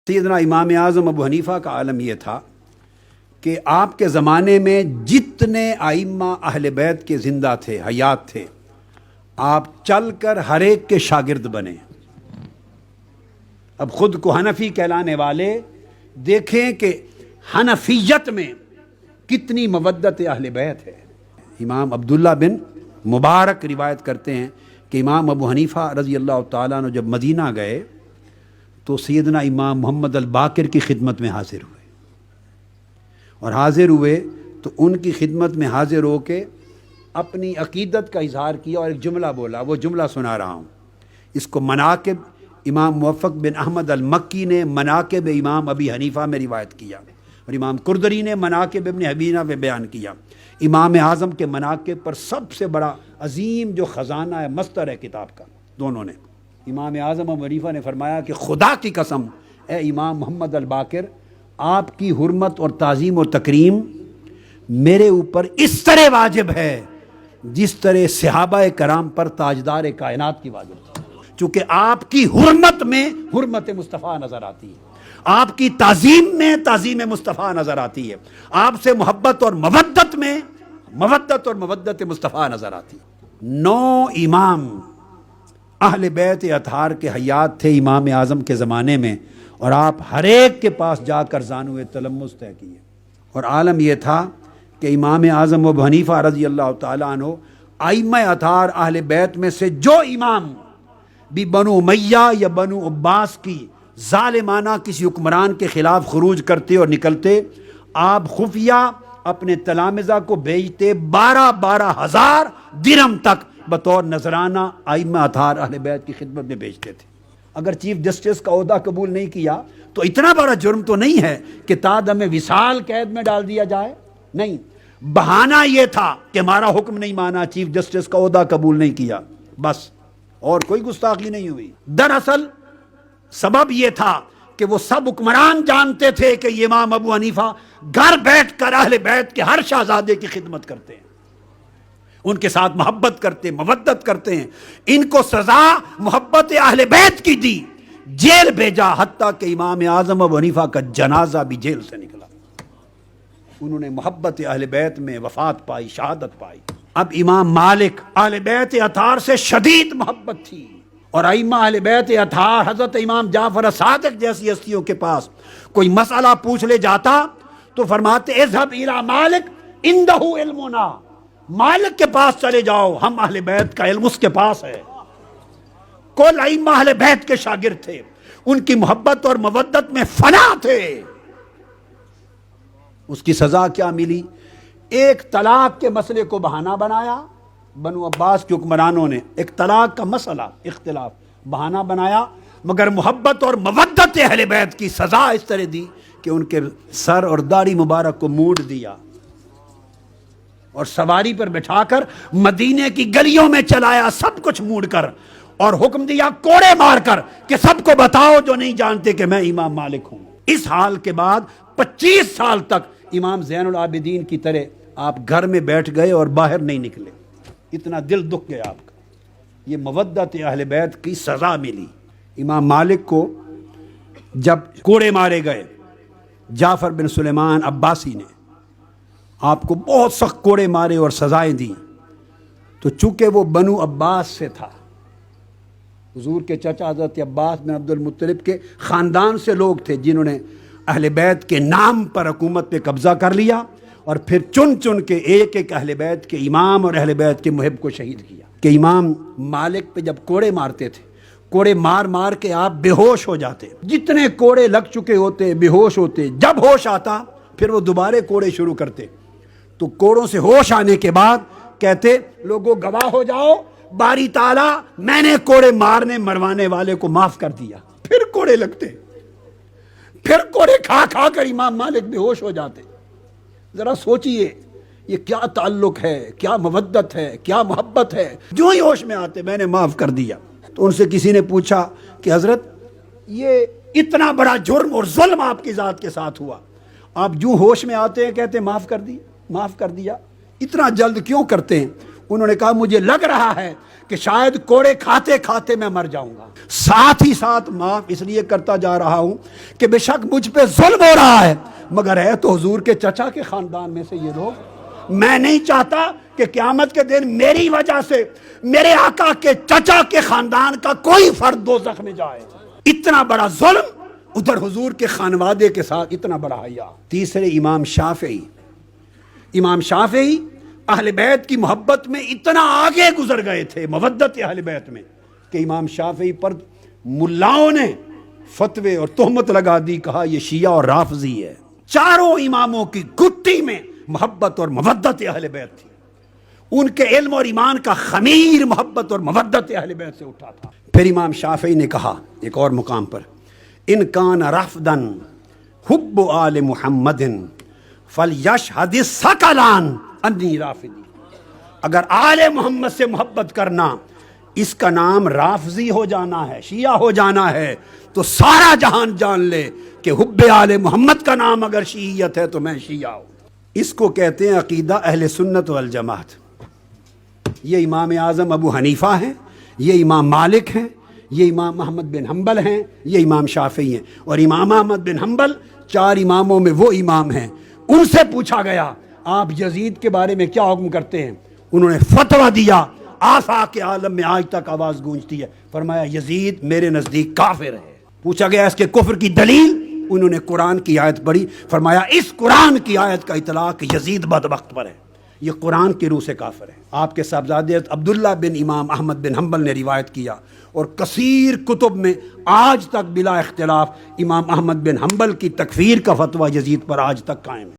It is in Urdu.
سیدنا امام اعظم ابو حنیفہ کا عالم یہ تھا کہ آپ کے زمانے میں جتنے ائمہ اہل بیت کے زندہ تھے، حیات تھے، آپ چل کر ہر ایک کے شاگرد بنے۔ اب خود کو حنفی کہلانے والے دیکھیں کہ حنفیت میں کتنی مودت اہل بیت ہے۔ امام عبداللہ بن مبارک روایت کرتے ہیں کہ امام ابو حنیفہ رضی اللہ تعالیٰ عنہ جب مدینہ گئے تو سیدنا امام محمد الباقر کی خدمت میں حاضر ہوئے، اور حاضر ہوئے تو ان کی خدمت میں حاضر ہو کے اپنی عقیدت کا اظہار کیا اور ایک جملہ بولا، وہ جملہ سنا رہا ہوں۔ اس کو مناقب امام موفق بن احمد المکی نے مناقب امام ابی حنیفہ میں روایت کیا، اور امام قردری نے مناقب ابن حبینہ میں بیان کیا۔ امام اعظم کے مناقب پر سب سے بڑا عظیم جو خزانہ ہے، مصدر ہے کتاب کا، دونوں نے۔ امام اعظم ابو حنیفہ نے فرمایا کہ خدا کی قسم اے امام محمد الباقر، آپ کی حرمت اور تعظیم و تکریم میرے اوپر اس طرح واجب ہے جس طرح صحابہ کرام پر تاجدار کائنات کی واجب تھی، چونکہ آپ کی حرمت میں حرمت مصطفیٰ نظر آتی ہے، آپ کی تعظیم میں تعظیم مصطفیٰ نظر آتی ہے، آپ سے محبت اور مودت میں مودت اور مودت مصطفیٰ نظر آتی ہے۔ 9 امام اہل بیت اطہار کے حیات تھے امام اعظم کے زمانے میں، اور آپ ہر ایک کے پاس جا کر زانوِ تلمس طے کیے۔ اور عالم یہ تھا کہ امام اعظم ابو حنیفہ رضی اللہ تعالیٰ عنہ ائمہ اطہار اہل بیت میں سے جو امام بھی بنو امیہ یا بنو عباس کی ظالمانہ کسی حکمران کے خلاف خروج کرتے اور نکلتے، آپ خفیہ اپنے تلامذہ کو بھیجتے 12 ہزار درہم تک بطور نذرانہ ائمہ اطہار اہل بیت کی خدمت میں بھیجتے تھے۔ اگر چیف جسٹس کا عہدہ قبول نہیں کیا تو اتنا بڑا جرم تو نہیں ہے کہ تادم وصال قید میں ڈال دیا جائے، نہیں، بہانہ یہ تھا کہ ہمارا حکم نہیں مانا، چیف جسٹس کا عہدہ قبول نہیں کیا، بس، اور کوئی گستاخی نہیں ہوئی۔ دراصل سبب یہ تھا کہ وہ سب حکمران جانتے تھے کہ یہ امام ابو حنیفہ گھر بیٹھ کر اہل بیت کے ہر شہزادے کی خدمت کرتے ہیں، ان کے ساتھ محبت کرتے، مودت کرتے ہیں۔ ان کو سزا محبت اہل بیت کی دی، جیل بھیجا، حتیٰ کہ امام اعظم ابو حنیفہ کا جنازہ بھی جیل سے نکلا۔ انہوں نے محبت اہل بیت میں وفات پائی، شہادت پائی۔ اب امام مالک اہل بیت اطہار سے شدید محبت تھی، اور ائمہ اہل بیت اطہار حضرت امام جعفر صادق جیسی ہستیوں کے پاس کوئی مسئلہ پوچھ لے جاتا تو فرماتے اذهب الى مالک عنده علمنا، مالک کے پاس چلے جاؤ، ہم اہل بیت کا علم اس کے پاس ہے۔ کل ائمہ اہل بیت کے شاگرد تھے، ان کی محبت اور مودت میں فنا تھے۔ اس کی سزا کیا ملی؟ ایک طلاق کے مسئلے کو بہانہ بنایا، بنو عباس کے حکمرانوں نے ایک طلاق کا مسئلہ اختلاف بہانہ بنایا، مگر محبت اور مودت اہل بیت کی سزا اس طرح دی کہ ان کے سر اور داڑھی مبارک کو موڑ دیا، اور سواری پر بٹھا کر مدینے کی گلیوں میں چلایا، سب کچھ موڑ کر، اور حکم دیا کوڑے مار کر کہ سب کو بتاؤ جو نہیں جانتے کہ میں امام مالک ہوں۔ اس حال کے بعد 25 سال تک امام زین العابدین کی طرح آپ گھر میں بیٹھ گئے اور باہر نہیں نکلے، اتنا دل دکھ گیا آپ کا۔ یہ مودت اہل بیت کی سزا ملی۔ امام مالک کو جب کوڑے مارے گئے جعفر بن سلیمان عباسی نے، آپ کو بہت سخت کوڑے مارے اور سزائیں دیں، تو چونکہ وہ بنو عباس سے تھا، حضور کے چچا حضرت عباس بن عبد المطلب کے خاندان سے لوگ تھے جنہوں نے اہل بیت کے نام پر حکومت پہ قبضہ کر لیا، اور پھر چن چن کے ایک ایک اہل بیت کے امام اور اہل بیت کے محب کو شہید کیا۔ کہ امام مالک پہ جب کوڑے مارتے تھے، کوڑے مار مار کے آپ بے ہوش ہو جاتے، جتنے کوڑے لگ چکے ہوتے بے ہوش ہوتے، جب ہوش آتا پھر وہ دوبارے کوڑے شروع کرتے، تو کوڑوں سے ہوش آنے کے بعد کہتے لوگوں گواہ ہو جاؤ، باری تعالیٰ میں نے کوڑے مارنے مروانے والے کو معاف کر دیا۔ پھر کوڑے لگتے، پھر کوڑے کھا کھا کر امام مالک بے ہوش ہو جاتے۔ ذرا سوچئے یہ کیا تعلق ہے، کیا مودت ہے، کیا محبت ہے۔ جو ہی ہوش میں آتے میں نے معاف کر دیا۔ تو ان سے کسی نے پوچھا کہ حضرت یہ اتنا بڑا جرم اور ظلم آپ کی ذات کے ساتھ ہوا، آپ جو ہوش میں آتے ہیں کہتے معاف کر دی، معاف کر دیا، اتنا جلد کیوں کرتے ہیں؟ انہوں نے کہا مجھے لگ رہا ہے کہ شاید کوڑے کھاتے کھاتے میں مر جاؤں گا، ساتھ ہی ساتھ معاف اس لیے کرتا جا رہا ہوں کہ بے شک مجھ پہ ظلم ہو رہا ہے، مگر ہے تو حضور کے چچا کے خاندان میں سے یہ لوگ، میں نہیں چاہتا کہ قیامت کے دن میری وجہ سے میرے آقا کے چچا کے خاندان کا کوئی فرد دوزخ میں جائے۔ اتنا بڑا ظلم، ادھر حضور کے خانوادے کے ساتھ اتنا بڑا حیا۔ تیسرے امام شافعی اہل بیت کی محبت میں اتنا آگے گزر گئے تھے، مودت اہل بیت میں، کہ امام شافعی پر ملاؤں نے فتوے اور تہمت لگا دی، کہا یہ شیعہ اور رافضی ہے۔ چاروں اماموں کی گٹی میں محبت اور مودت اہل بیت تھی، ان کے علم اور ایمان کا خمیر محبت اور مودت اہل بیت سے اٹھا تھا۔ پھر امام شافعی نے کہا ایک اور مقام پر، ان کان رفدن حب آل محمد فلیشہد الثقلان انی رافضی، اگر آل محمد سے محبت کرنا اس کا نام رافضی ہو جانا ہے، شیعہ ہو جانا ہے، تو سارا جہان جان لے کہ حب آل محمد کا نام اگر شیعیت ہے تو میں شیعہ ہوں۔ اس کو کہتے ہیں عقیدہ اہل سنت والجماعت۔ یہ امام اعظم ابو حنیفہ ہیں، یہ امام مالک ہیں، یہ امام احمد بن حنبل ہیں، یہ امام شافعی ہیں، اور امام احمد بن حنبل چار اماموں میں وہ امام ہیں۔ ان سے پوچھا گیا آپ یزید کے بارے میں کیا حکم کرتے ہیں؟ انہوں نے فتویٰ دیا، آفاق عالم میں آج تک آواز گونجتی ہے، فرمایا یزید میرے نزدیک کافر ہے۔ پوچھا گیا اس کے کفر کی دلیل، انہوں نے قرآن کی آیت پڑھی، فرمایا اس قرآن کی آیت کا اطلاق یزید بدبخت پر ہے، یہ قرآن کی روح سے کافر ہے۔ آپ کے صاحبزادے عبداللہ بن امام احمد بن حنبل نے روایت کیا، اور کثیر کتب میں آج تک بلا اختلاف امام احمد بن حنبل کی تکفیر کا فتویٰ یزید پر آج تک قائم ہے۔